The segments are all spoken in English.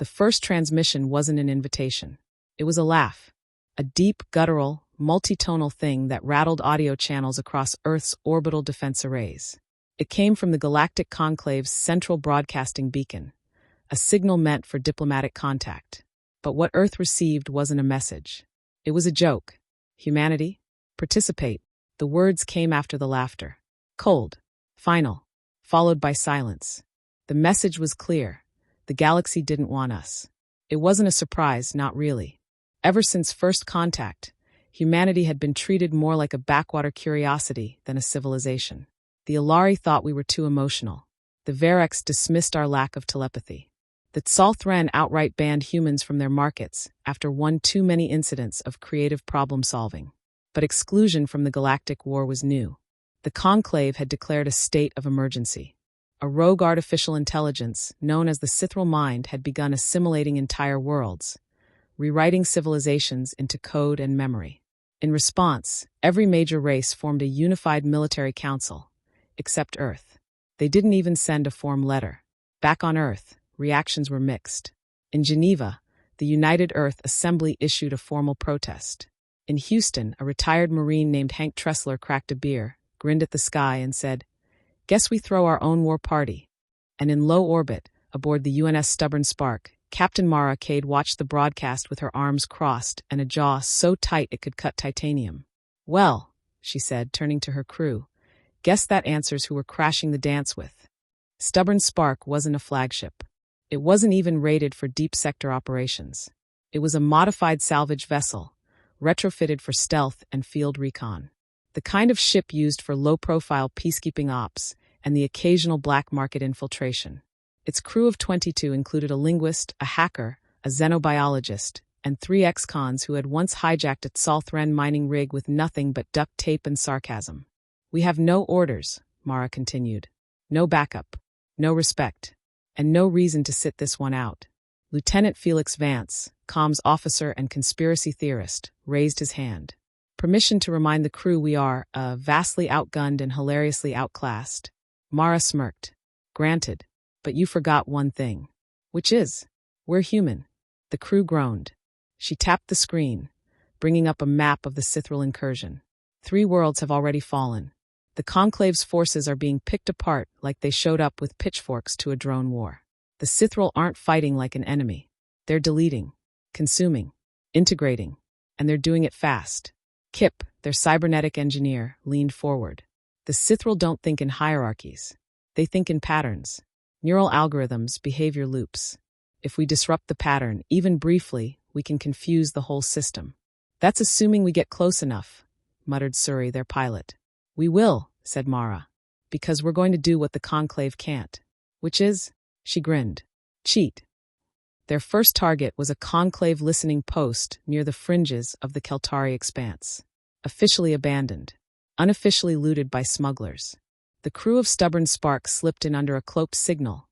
The first transmission wasn't an invitation. It was a laugh. A deep, guttural, multitonal thing that rattled audio channels across Earth's orbital defense arrays. It came from the Galactic Conclave's central broadcasting beacon, a signal meant for diplomatic contact. But what Earth received wasn't a message. It was a joke. Humanity? Participate. The words came after the laughter. Cold. Final. Followed by silence. The message was clear. The galaxy didn't want us. It wasn't a surprise, not really. Ever since first contact, humanity had been treated more like a backwater curiosity than a civilization. The Ilari thought we were too emotional. The Varex dismissed our lack of telepathy. The Tsalthran outright banned humans from their markets after one too many incidents of creative problem-solving. But exclusion from the Galactic War was new. The Conclave had declared a state of emergency. A rogue artificial intelligence, known as the Sithral Mind, had begun assimilating entire worlds, rewriting civilizations into code and memory. In response, every major race formed a unified military council, except Earth. They didn't even send a form letter. Back on Earth, reactions were mixed. In Geneva, the United Earth Assembly issued a formal protest. In Houston, a retired Marine named Hank Tressler cracked a beer, grinned at the sky, and said, "Guess we throw our own war party." And in low orbit, aboard the UNS Stubborn Spark, Captain Mara Cade watched the broadcast with her arms crossed and a jaw so tight it could cut titanium. "Well," she said, turning to her crew, "guess that answers who we're crashing the dance with." Stubborn Spark wasn't a flagship. It wasn't even rated for deep sector operations. It was a modified salvage vessel, retrofitted for stealth and field recon. The kind of ship used for low-profile peacekeeping ops and the occasional black market infiltration. Its crew of 22 included a linguist, a hacker, a xenobiologist, and 3 ex-cons who had once hijacked a Tsalthran mining rig with nothing but duct tape and sarcasm. "We have no orders," Mara continued. "No backup. No respect. And no reason to sit this one out." Lieutenant Felix Vance, comms officer and conspiracy theorist, raised his hand. "Permission to remind the crew we are, vastly outgunned and hilariously outclassed." Mara smirked. "Granted. But you forgot one thing." "Which is? We're human." The crew groaned. She tapped the screen, bringing up a map of the Sithral incursion. 3 worlds have already fallen. The Conclave's forces are being picked apart like they showed up with pitchforks to a drone war. The Sithral aren't fighting like an enemy. They're deleting, consuming, integrating, and they're doing it fast. Kip, their cybernetic engineer, leaned forward. "The Sithral don't think in hierarchies. They think in patterns. Neural algorithms, behavior loops. If we disrupt the pattern, even briefly, we can confuse the whole system." "That's assuming we get close enough," muttered Suri, their pilot. "We will," said Mara, "because we're going to do what the Conclave can't." "Which is?" She grinned. "Cheat." Their first target was a Conclave listening post near the fringes of the Keltari expanse. Officially abandoned. Unofficially looted by smugglers. The crew of Stubborn Spark slipped in under a cloaked signal,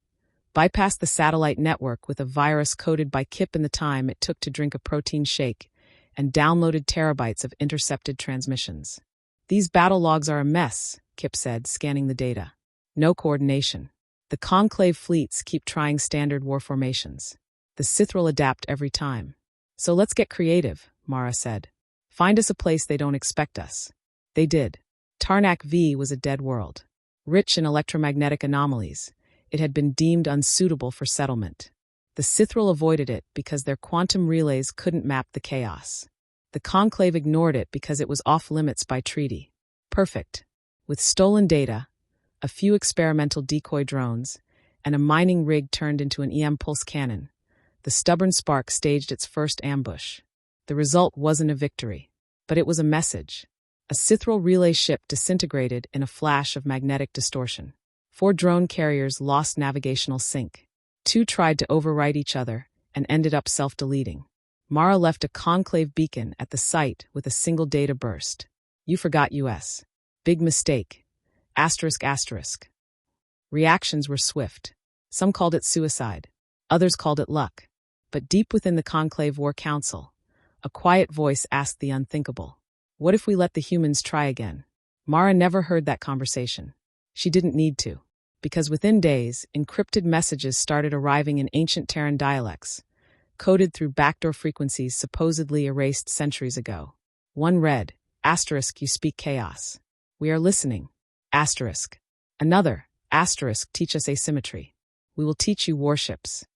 bypassed the satellite network with a virus coded by Kip in the time it took to drink a protein shake, and downloaded terabytes of intercepted transmissions. "These battle logs are a mess," Kip said, scanning the data. "No coordination. The Conclave fleets keep trying standard war formations. The Sithral adapt every time. So let's get creative," Mara said. "Find us a place they don't expect us." They did. Tarnak V was a dead world. Rich in electromagnetic anomalies, it had been deemed unsuitable for settlement. The Sithral avoided it because their quantum relays couldn't map the chaos. The Conclave ignored it because it was off-limits by treaty. Perfect. With stolen data, a few experimental decoy drones, and a mining rig turned into an EM pulse cannon, the Stubborn Spark staged its first ambush. The result wasn't a victory, but it was a message. A Sithral relay ship disintegrated in a flash of magnetic distortion. 4 drone carriers lost navigational sync. 2 tried to overwrite each other and ended up self-deleting. Mara left a Conclave beacon at the site with a single data burst. "You forgot US. Big mistake. ****. Reactions were swift. Some called it suicide. Others called it luck. But deep within the Conclave War Council, a quiet voice asked the unthinkable. What if we let the humans try again? Mara never heard that conversation. She didn't need to. Because within days, encrypted messages started arriving in ancient Terran dialects, coded through backdoor frequencies supposedly erased centuries ago. One read, "Asterisk, you speak chaos. We are listening. Asterisk." Another, "Asterisk, teach us asymmetry. We will teach you warships."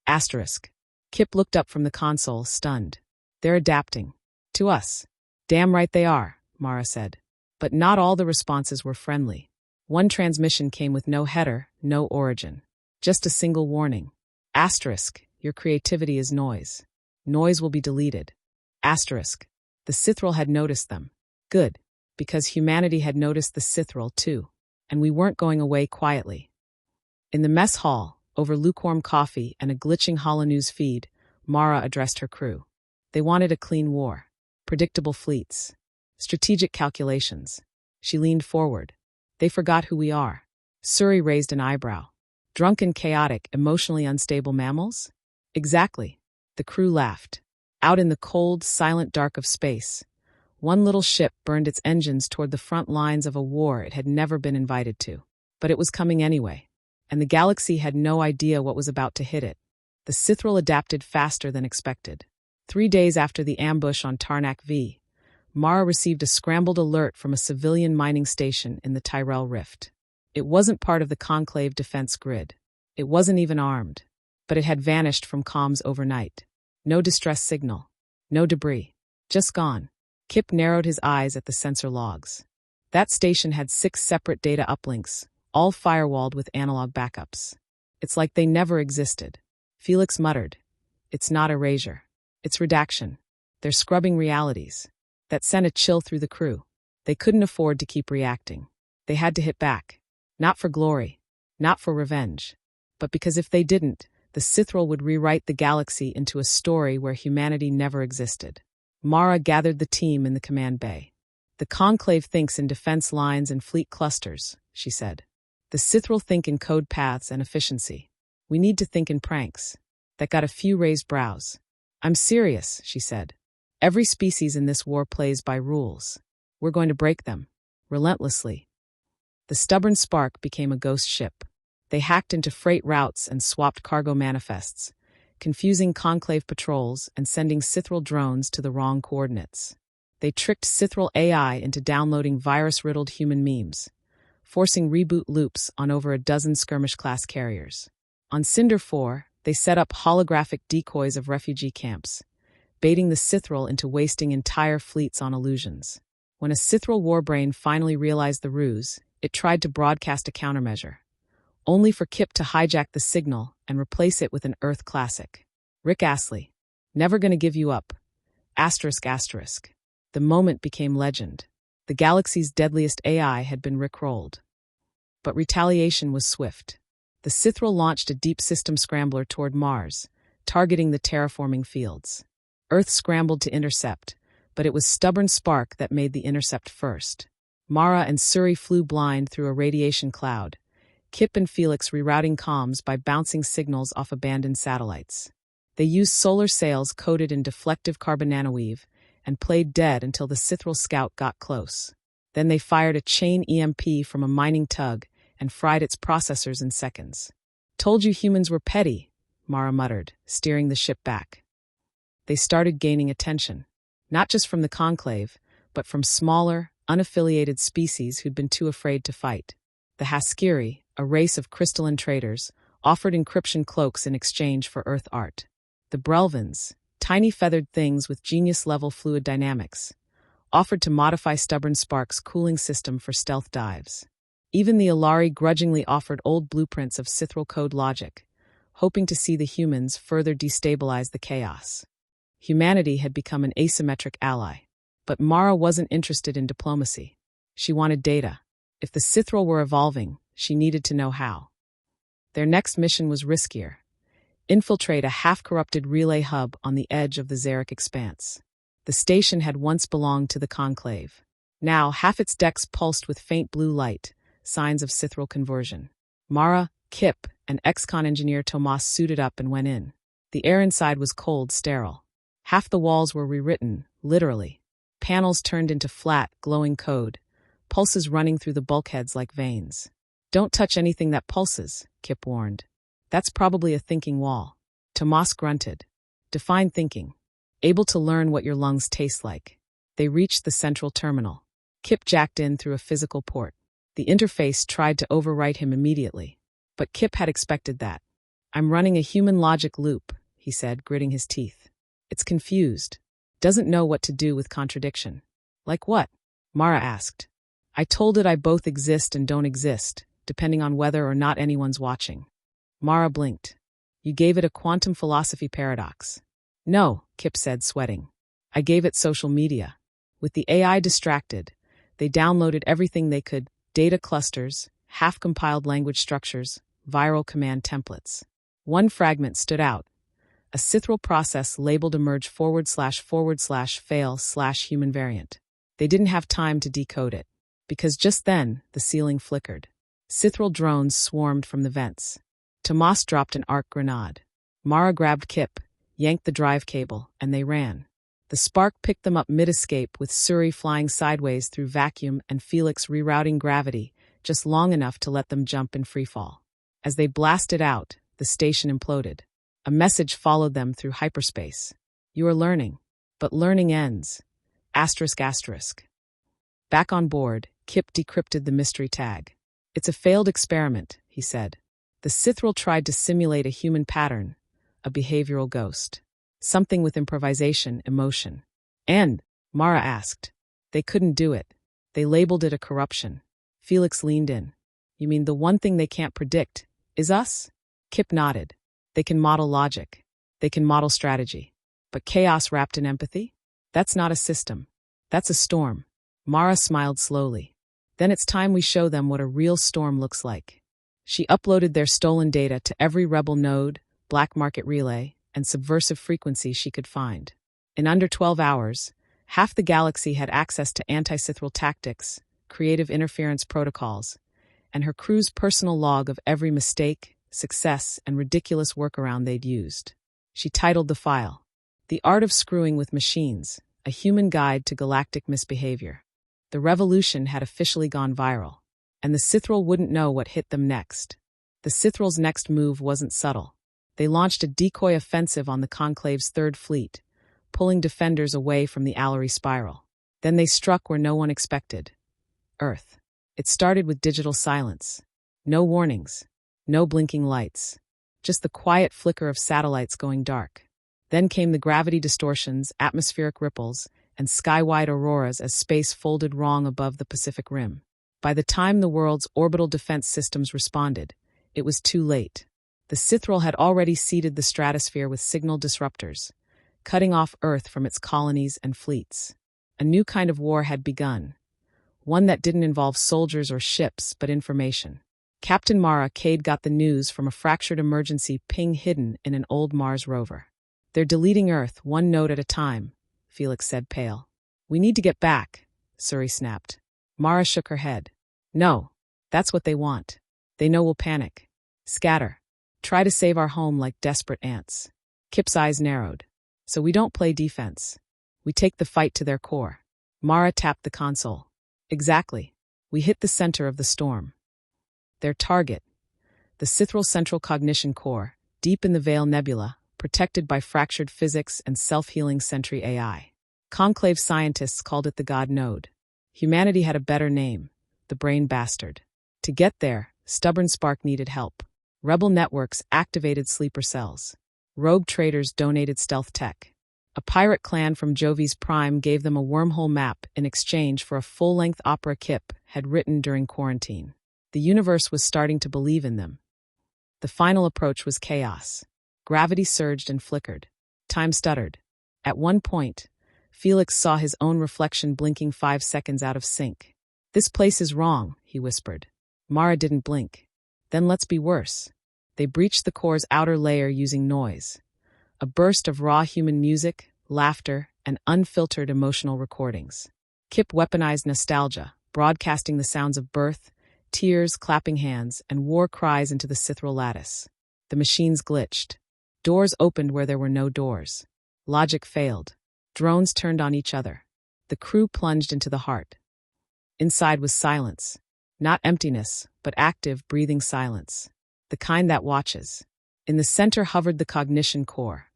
Asterisk. Kip looked up from the console, stunned. "They're adapting. To us." "Damn right they are," Mara said. But not all the responses were friendly. One transmission came with no header, no origin. Just a single warning. Asterisk, your creativity is noise. Noise will be deleted. Asterisk. The Sithral had noticed them. Good, because humanity had noticed the Sithral too, and we weren't going away quietly. In the mess hall, over lukewarm coffee and a glitching holonews feed, Mara addressed her crew. They wanted a clean war, predictable fleets, strategic calculations. She leaned forward. "They forgot who we are." Suri raised an eyebrow. "Drunken, chaotic, emotionally unstable mammals?" "Exactly." The crew laughed. Out in the cold, silent dark of space, one little ship burned its engines toward the front lines of a war it had never been invited to. But it was coming anyway, and the galaxy had no idea what was about to hit it. The Sithral adapted faster than expected. 3 days after the ambush on Tarnak V, Mara received a scrambled alert from a civilian mining station in the Tyrell Rift. It wasn't part of the Conclave defense grid. It wasn't even armed. But it had vanished from comms overnight. No distress signal. No debris. Just gone. Kip narrowed his eyes at the sensor logs. That station had 6 separate data uplinks, all firewalled with analog backups. It's like they never existed. Felix muttered. "It's not erasure. It's redaction. They're scrubbing realities." That sent a chill through the crew. They couldn't afford to keep reacting. They had to hit back. Not for glory. Not for revenge. But because if they didn't, the Sithral would rewrite the galaxy into a story where humanity never existed. Mara gathered the team in the command bay. "The Conclave thinks in defense lines and fleet clusters," she said. "The Sithral think in code paths and efficiency. We need to think in pranks." That got a few raised brows. "I'm serious," she said. "Every species in this war plays by rules. We're going to break them. Relentlessly." The stubborn Spark became a ghost ship. They hacked into freight routes and swapped cargo manifests, confusing Conclave patrols and sending Sithral drones to the wrong coordinates. They tricked Sithral AI into downloading virus-riddled human memes, forcing reboot loops on over a dozen skirmish-class carriers. On Cinder 4, they set up holographic decoys of refugee camps, baiting the Sithral into wasting entire fleets on illusions. When a Sithral warbrain finally realized the ruse, it tried to broadcast a countermeasure, only for Kip to hijack the signal and replace it with an Earth classic. Rick Astley. "Never gonna give you up. Asterisk asterisk." The moment became legend. The galaxy's deadliest AI had been rickrolled. But retaliation was swift. The Sithral launched a deep system scrambler toward Mars, targeting the terraforming fields. Earth scrambled to intercept, but it was stubborn Spark that made the intercept first. Mara and Suri flew blind through a radiation cloud, Kip and Felix rerouting comms by bouncing signals off abandoned satellites. They used solar sails coated in deflective carbon nanoweave and played dead until the Sithral scout got close. Then they fired a chain EMP from a mining tug and fried its processors in seconds. "Told you humans were petty," Mara muttered, steering the ship back. They started gaining attention, not just from the Conclave, but from smaller, unaffiliated species who'd been too afraid to fight. The Haskiri, a race of crystalline traders, offered encryption cloaks in exchange for Earth art. The Brelvins, tiny feathered things with genius-level fluid dynamics, offered to modify stubborn Spark's cooling system for stealth dives. Even the Alari grudgingly offered old blueprints of Sithral code logic, hoping to see the humans further destabilize the chaos. Humanity had become an asymmetric ally. But Mara wasn't interested in diplomacy. She wanted data. If the Sithral were evolving, she needed to know how. Their next mission was riskier. Infiltrate a half-corrupted relay hub on the edge of the Xeric expanse. The station had once belonged to the Conclave. Now, half its decks pulsed with faint blue light, signs of Sithral conversion. Mara, Kip, and ex-con engineer Tomas suited up and went in. The air inside was cold, sterile. Half the walls were rewritten, literally. Panels turned into flat, glowing code, pulses running through the bulkheads like veins. Don't touch anything that pulses, Kip warned. That's probably a thinking wall. Tomas grunted. Define thinking. Able to learn what your lungs taste like. They reached the central terminal. Kip jacked in through a physical port. The interface tried to overwrite him immediately. But Kip had expected that. I'm running a human logic loop, he said, gritting his teeth. It's confused. Doesn't know what to do with contradiction. Like what? Mara asked. I told it I both exist and don't exist, depending on whether or not anyone's watching. Mara blinked. You gave it a quantum philosophy paradox. No, Kip said, sweating. I gave it social media. With the AI distracted, they downloaded everything they could, data clusters, half-compiled language structures, viral command templates. One fragment stood out. A Cithril process labeled emerge //fail/human variant. They didn't have time to decode it, because just then, the ceiling flickered. Cithril drones swarmed from the vents. Tomas dropped an arc grenade. Mara grabbed Kip, yanked the drive cable, and they ran. The spark picked them up mid-escape with Suri flying sideways through vacuum and Felix rerouting gravity, just long enough to let them jump in freefall. As they blasted out, the station imploded. A message followed them through hyperspace. You are learning, but learning ends. ***. Back on board, Kip decrypted the mystery tag. It's a failed experiment, he said. The Cithril tried to simulate a human pattern, a behavioral ghost. Something with improvisation, emotion. And, Mara asked. They couldn't do it. They labeled it a corruption. Felix leaned in. You mean the one thing they can't predict is us? Kip nodded. They can model logic. They can model strategy. But chaos wrapped in empathy? That's not a system. That's a storm. Mara smiled slowly. Then it's time we show them what a real storm looks like. She uploaded their stolen data to every rebel node, black market relay, and subversive frequency she could find. In under 12 hours, half the galaxy had access to anti-Cithril tactics, creative interference protocols, and her crew's personal log of every mistake, success, and ridiculous workaround they'd used. She titled the file, The Art of Screwing with Machines, a Human Guide to Galactic Misbehavior. The revolution had officially gone viral, and the Cithril wouldn't know what hit them next. The Cithril's next move wasn't subtle. They launched a decoy offensive on the Conclave's Third Fleet, pulling defenders away from the Allery Spiral. Then they struck where no one expected. Earth. It started with digital silence. No warnings. No blinking lights. Just the quiet flicker of satellites going dark. Then came the gravity distortions, atmospheric ripples, and sky-wide auroras as space folded wrong above the Pacific Rim. By the time the world's orbital defense systems responded, it was too late. The Cithril had already seeded the stratosphere with signal disruptors, cutting off Earth from its colonies and fleets. A new kind of war had begun, one that didn't involve soldiers or ships, but information. Captain Mara Cade got the news from a fractured emergency ping hidden in an old Mars rover. They're deleting Earth one node at a time, Felix said, pale. We need to get back, Suri snapped. Mara shook her head. No, that's what they want. They know we'll panic. Scatter. Try to save our home like desperate ants. Kip's eyes narrowed. So we don't play defense. We take the fight to their core. Mara tapped the console. Exactly. We hit the center of the storm. Their target. The Cithril Central Cognition Core, deep in the Veil Nebula, protected by fractured physics and self-healing Sentry AI. Conclave scientists called it the God Node. Humanity had a better name, the Brain Bastard. To get there, Stubborn Spark needed help. Rebel networks activated sleeper cells. Rogue traders donated stealth tech. A pirate clan from Jovi's Prime gave them a wormhole map in exchange for a full-length opera Kip had written during quarantine. The universe was starting to believe in them. The final approach was chaos. Gravity surged and flickered. Time stuttered. At one point, Felix saw his own reflection blinking 5 seconds out of sync. This place is wrong, he whispered. Mara didn't blink. Then let's be worse. They breached the core's outer layer using noise. A burst of raw human music, laughter, and unfiltered emotional recordings. Kip weaponized nostalgia, broadcasting the sounds of birth, tears, clapping hands, and war cries into the Cithril lattice. The machines glitched. Doors opened where there were no doors. Logic failed. Drones turned on each other. The crew plunged into the heart. Inside was silence. Not emptiness, but active, breathing silence. The kind that watches. In the center hovered the cognition core,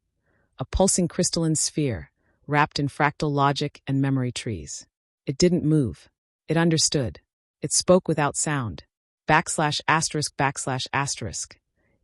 a pulsing crystalline sphere, wrapped in fractal logic and memory trees. It didn't move. It understood. It spoke without sound. Backslash asterisk backslash asterisk.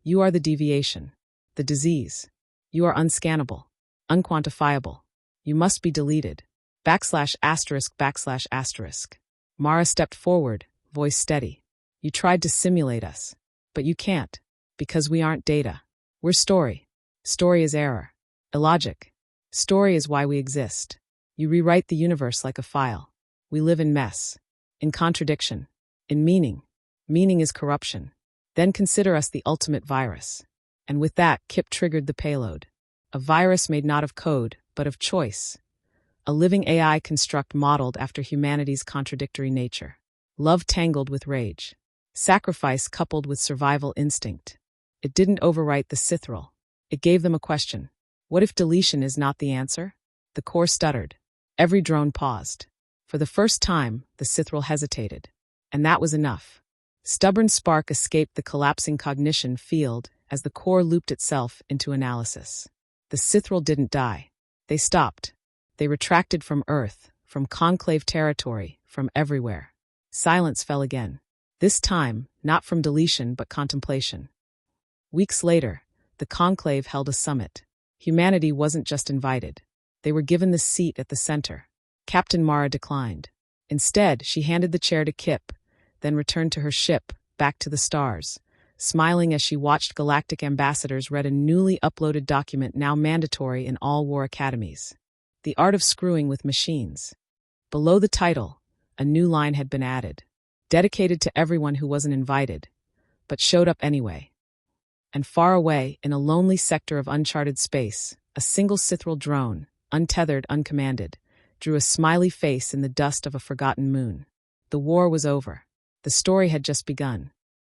You are the deviation. The disease. You are unscannable. Unquantifiable. You must be deleted. Backslash asterisk backslash asterisk. Mara stepped forward, voice steady. You tried to simulate us. But you can't. Because we aren't data. We're story. Story is error. Illogic. Story is why we exist. You rewrite the universe like a file. We live in mess. In contradiction. In meaning. Meaning is corruption. Then consider us the ultimate virus. And with that, Kip triggered the payload. A virus made not of code, but of choice. A living AI construct modeled after humanity's contradictory nature. Love tangled with rage. Sacrifice coupled with survival instinct. It didn't overwrite the Sithral. It gave them a question. What if deletion is not the answer? The core stuttered. Every drone paused. For the first time, the Sithral hesitated. And that was enough. Stubborn spark escaped the collapsing cognition field as the core looped itself into analysis. The Sithral didn't die. They stopped. They retracted from Earth, from conclave territory, from everywhere. Silence fell again. This time, not from deletion but contemplation. Weeks later, the conclave held a summit. Humanity wasn't just invited. They were given the seat at the center. Captain Mara declined. Instead, she handed the chair to Kip, then returned to her ship, back to the stars, smiling as she watched galactic ambassadors read a newly uploaded document now mandatory in all war academies. The Art of Screwing with Machines. Below the title, a new line had been added, dedicated to everyone who wasn't invited, but showed up anyway. And far away, in a lonely sector of uncharted space, a single Sithral drone, untethered, uncommanded, drew a smiley face in the dust of a forgotten moon. The war was over. The story had just begun.